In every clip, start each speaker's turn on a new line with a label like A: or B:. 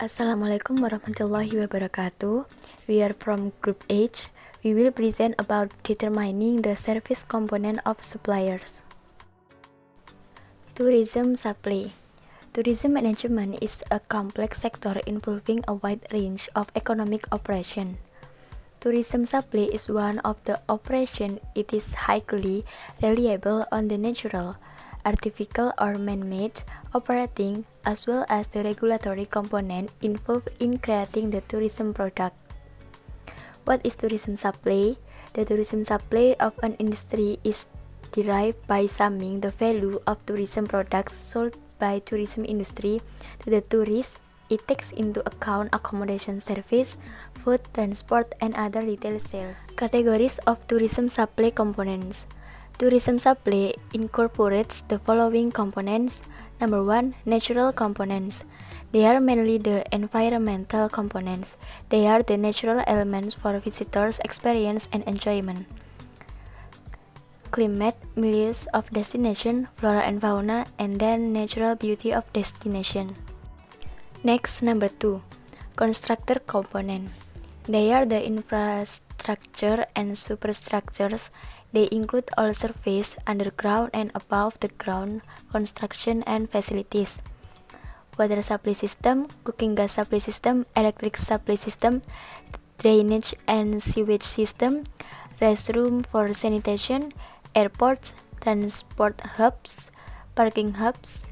A: Assalamualaikum warahmatullahi wabarakatuh. We are from Group H. We will present about determining the service component of suppliers. Tourism supply. Tourism management is a complex sector involving a wide range of economic operation. Tourism supply is one of the operations. It is highly reliable on the natural, artificial or man-made operating, as well as the regulatory component involved in creating the tourism product. What is tourism supply? The tourism supply of an industry is derived by summing the value of tourism products sold by tourism industry to the tourists. It takes into account accommodation service, food, transport, and other retail sales. Categories of tourism supply components. Tourism supply incorporates the following components. Number 1. Natural components. They are mainly the environmental components. They are the natural elements for visitors' experience and enjoyment. Climate, milieux of destination, flora and fauna, and then natural beauty of destination. Next, number 2. Constructor component. They are the infrastructure and superstructures. They include all surface, underground and above the ground construction and facilities. Water supply system, cooking gas supply system, electric supply system, drainage and sewage system, restroom for sanitation, airports, transport hubs, parking hubs,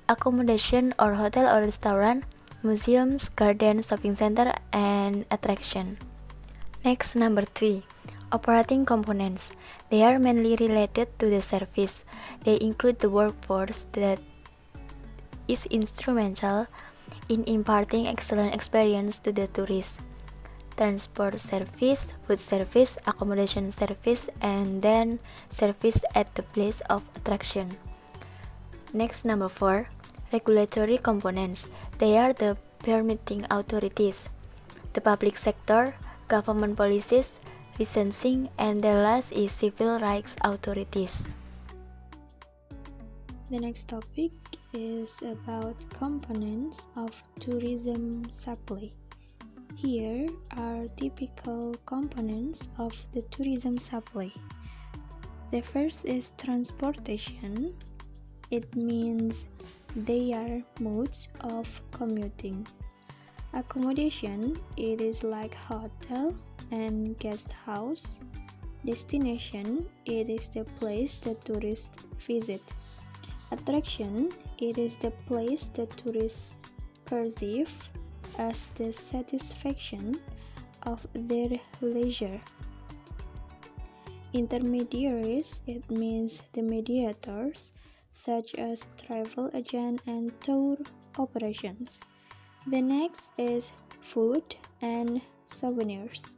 A: accommodation or hotel or restaurant, museums, gardens, shopping center, and attraction. Next, number 3. Operating components. They are mainly related to the service. They include the workforce that is instrumental in imparting excellent experience to the tourists. Transport service, food service, accommodation service, and then service at the place of attraction. Next, number 4. Regulatory components. They are the permitting authorities, the public sector, government policies, licensing, and the last is civil rights authorities.
B: The next topic is about components of tourism supply. Here are typical components of the tourism supply. The first is transportation. It means they are modes of commuting. Accommodation, it is like hotel and guest house. Destination, it is the place the tourists visit. Attraction, it is the place the tourists perceive as the satisfaction of their leisure. Intermediaries, it means the mediators such as travel agent and tour operations. The next is food and souvenirs.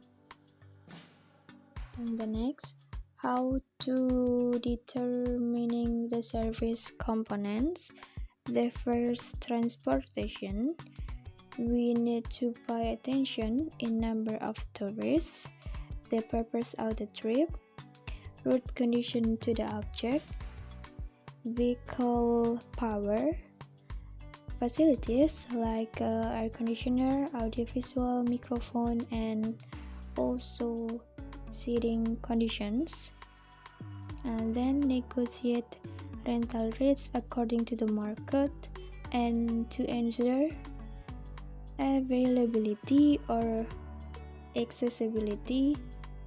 B: And the next, how to determining the service components. The first, transportation. We need to pay attention in number of tourists, the purpose of the trip, route condition to the object, vehicle power, facilities like air conditioner, audiovisual, microphone, and also seating conditions. And then negotiate rental rates according to the market and to ensure availability or accessibility,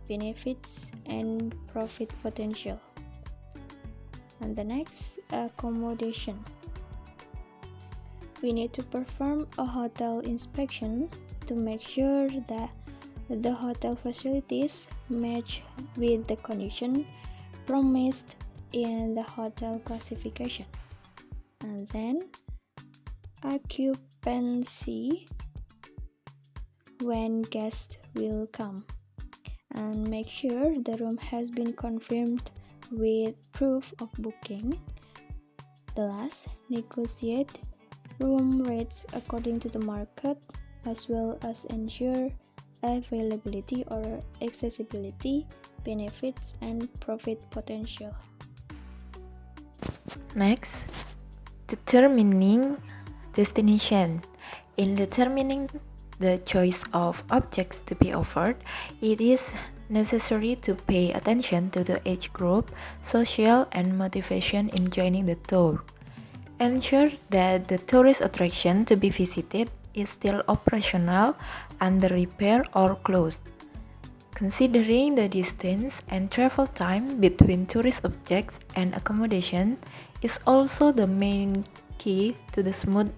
B: benefits, and profit potential. And the next, accommodation. We need to perform a hotel inspection to make sure that the hotel facilities match with the condition promised in the hotel classification. And then occupancy, when guests will come, and make sure the room has been confirmed with proof of booking. The last, negotiate room rates according to the market, as well as ensure availability or accessibility, benefits, and profit potential.
C: Next, determining destination. In determining the choice of objects to be offered, it is necessary to pay attention to the age group, social, and motivation in joining the tour. Ensure that the tourist attraction to be visited is still operational, under repair, or closed. Considering the distance and travel time between tourist objects and accommodation is also the main key to the smooth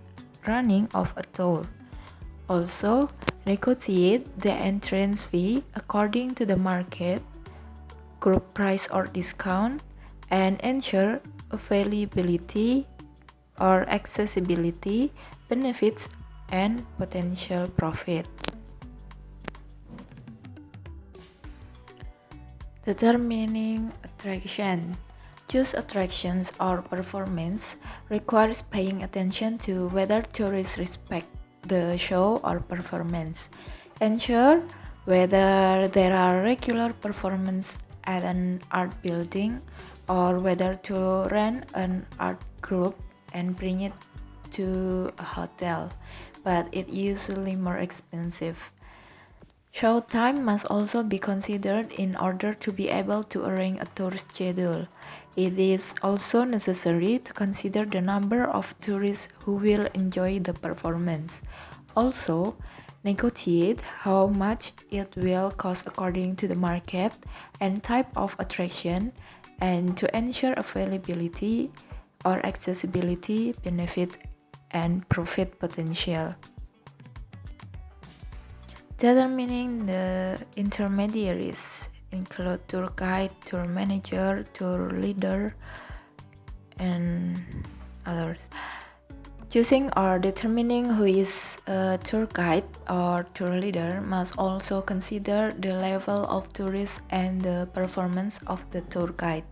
C: running of a tour. Also, negotiate the entrance fee according to the market, group price or discount, and ensure availability or accessibility, benefits, and potential profit. Determining attraction. Choose attractions or performance requires paying attention to whether tourists respect the show or performance. Ensure whether there are regular performances at an art building or whether to rent an art group and bring it to a hotel, but it's usually more expensive. Show time must also be considered in order to be able to arrange a tour schedule. It is also necessary to consider the number of tourists who will enjoy the performance. Also, negotiate how much it will cost according to the market and type of attraction, and to ensure availability or accessibility, benefit, and profit potential. Determining the intermediaries include tour guide, tour manager, tour leader, and others. Choosing or determining who is a tour guide or tour leader must also consider the level of tourists and the performance of the tour guide,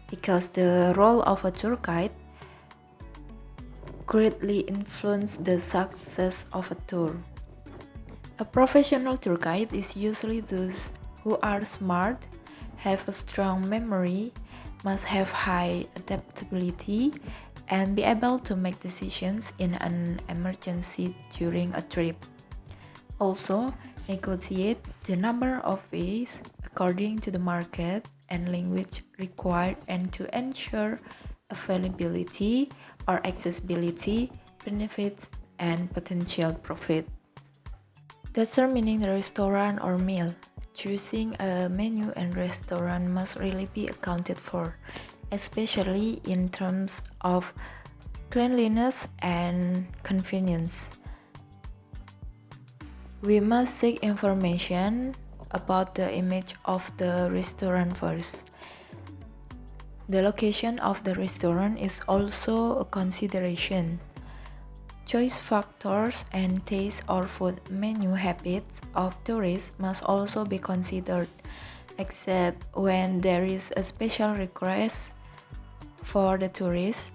C: because the role of a tour guide greatly influences the success of a tour. A professional tour guide is usually those who are smart, have a strong memory, must have high adaptability, and be able to make decisions in an emergency during a trip. Also, negotiate the number of fees according to the market and language required, and to ensure availability or accessibility, benefits, and potential profit. Determining the restaurant or meal. Choosing a menu and restaurant must really be accounted for, especially in terms of cleanliness and convenience. We must seek information about the image of the restaurant first. The location of the restaurant is also a consideration. Choice factors and taste or food menu habits of tourists must also be considered, except when there is a special request for the tourists.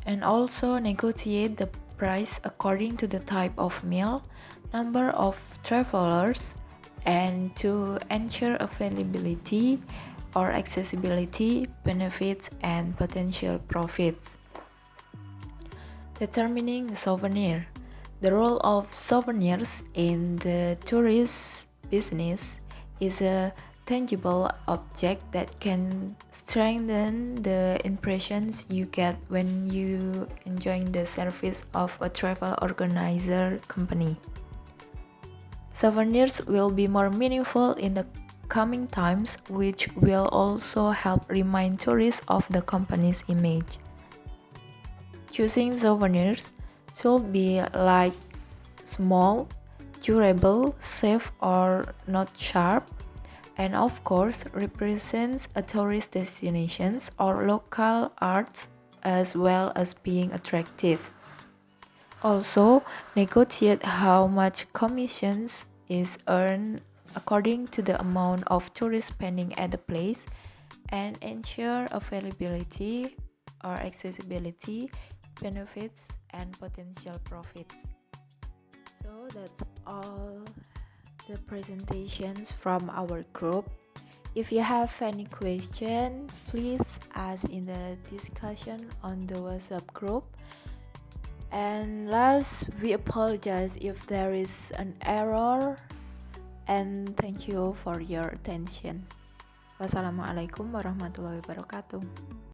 C: And also negotiate the price according to the type of meal, number of travelers, and to ensure availability or accessibility, benefits, and potential profits. Determining the souvenir. The role of souvenirs in the tourist business is a tangible object that can strengthen the impressions you get when you enjoy the service of a travel organizer company. Souvenirs will be more meaningful in the coming times, which will also help remind tourists of the company's image. Choosing souvenirs should be like small, durable, safe, or not sharp, and of course represents a tourist destinations or local arts, as well as being attractive. Also, negotiate how much commissions is earned according to the amount of tourist spending at the place, and ensure availability or accessibility, benefits, and potential profits. So that's all the presentations from our group. If you have any question, please ask in the discussion on the WhatsApp group. And last, we apologize if there is an error, and thank you for your attention. Wassalamualaikum warahmatullahi wabarakatuh.